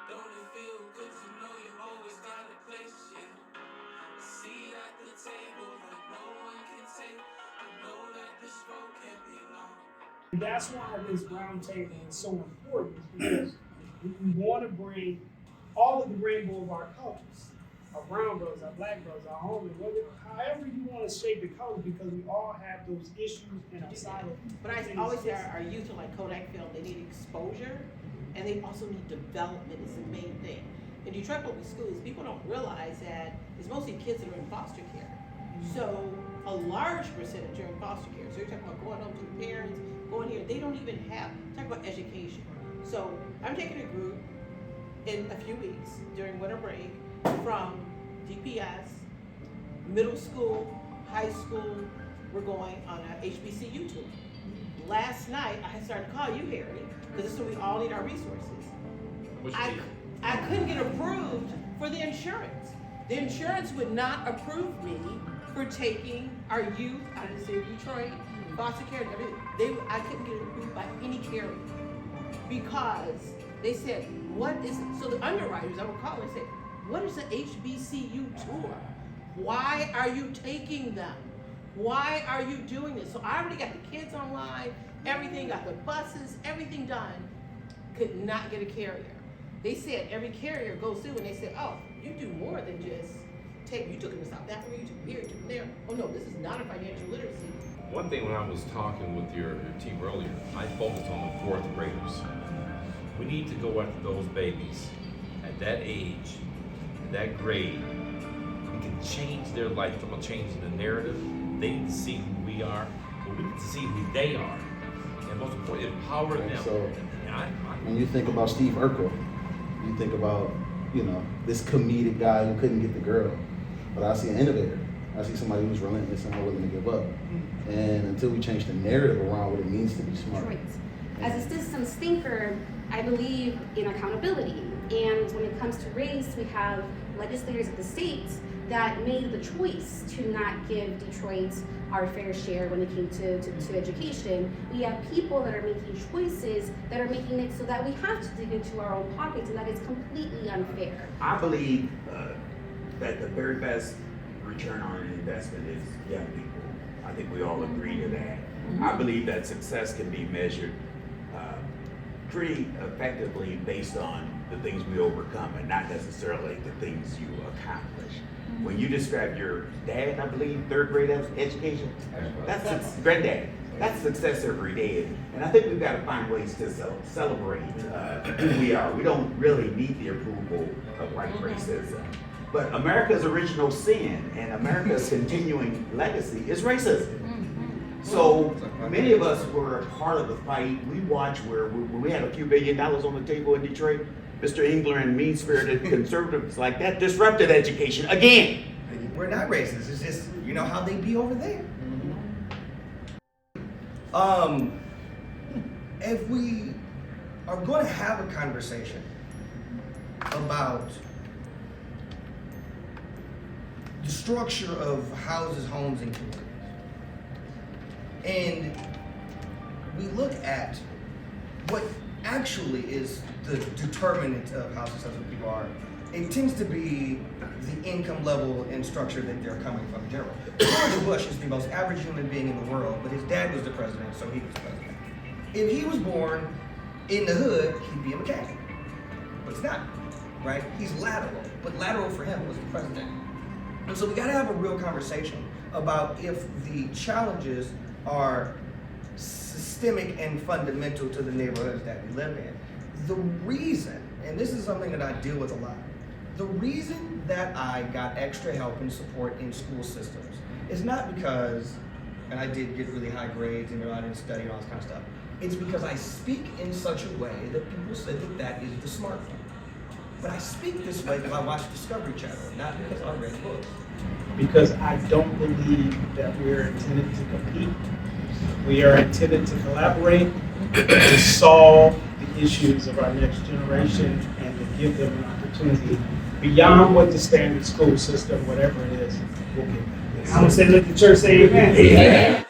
Don't it feel good to know you always got a place, yeah? A seat at the table that no one can take. I know that this road can't be long. That's why this roundtable is so important, because we want to bring all of the rainbow of our colors, our brown brothers, our black brothers, our homies, however you want to shape the colors, because we all have those issues in our silos. But I always say our youth are like Kodak film, they need exposure and they also need development is the main thing. In Detroit Public Schools, people don't realize that it's mostly kids that are in foster care. So a large percentage are in foster care. So you're talking about going home to the parents, going here, they don't even have, talk about education. So I'm taking a group in a few weeks during winter break from DPS, middle school, high school, we're going on a HBCU tour. Last night, I started to call you, Harry, because this is when we all need our resources. I couldn't get approved for the insurance. The insurance would not approve me for taking our youth out of the city of Detroit, foster care and everything. I couldn't get approved by any carrier because they said, what is it? So the underwriters, I would call and say, what is the HBCU tour? Why are you taking them? Why are you doing this? So I already got the kids online, everything, got the buses, everything done. Could not get a carrier. They said every carrier goes through and they said, oh, you do more than just take, you took them to South Africa, you took them here, you took them there. Oh no, this is not a financial literacy. One thing when I was talking with your team earlier, I focused on the fourth graders. We need to go after those babies at that age, at that grade. We can change their life, talking about changing the narrative. They need to see who we are, but we need to see who they are. And most importantly, empower them. So when you think about Steve Urkel, you think about, this comedic guy who couldn't get the girl. But I see an innovator. I see somebody who's relentless and unwilling to give up. And until we change the narrative around what it means to be smart. Right. As a systems thinker, I believe in accountability. And when it comes to race, we have legislators at the state that made the choice to not give Detroit our fair share when it came to education. We have people that are making choices that are making it so that we have to dig into our own pockets, and that is completely unfair. I believe that the very best return on an investment is young people. I think we all agree to that. I believe that success can be measured pretty effectively based on the things we overcome and not necessarily the things you accomplish. When you describe your dad, I believe, third grade education, that's granddad. That's success every day. And I think we've got to find ways to celebrate who we are. We don't really need the approval of white racism. But America's original sin and America's continuing legacy is racism. So many of us were a part of the fight. We watched where we had a few $1 billion on the table in Detroit. Mr. Engler and mean-spirited conservatives like that disrupted education again. We're not racist. It's just, how they be over there. If we are going to have a conversation about the structure of houses, homes, and communities, and we look at what actually is the determinant of how successful people are, it tends to be the income level and structure that they're coming from in general. George Bush is the most average human being in the world, but his dad was the president, so he was president. If he was born in the hood, he'd be a mechanic. But he's not, right? He's lateral, but lateral for him was the president. And so we gotta have a real conversation about if the challenges are systemic and fundamental to the neighborhoods that we live in. The reason, and this is something that I deal with a lot, the reason that I got extra help and support in school systems is not because, and I did get really high grades and I didn't study and all this kind of stuff, it's because I speak in such a way that people said that that is the smart thing. But I speak this way because I watch Discovery Channel, not because I read books. Because I don't believe that we are intended to compete. We are intended to collaborate, to solve the issues of our next generation, and to give them an opportunity beyond what the standard school system, whatever it is, will give them. I'm going to say, let the church say amen. Amen.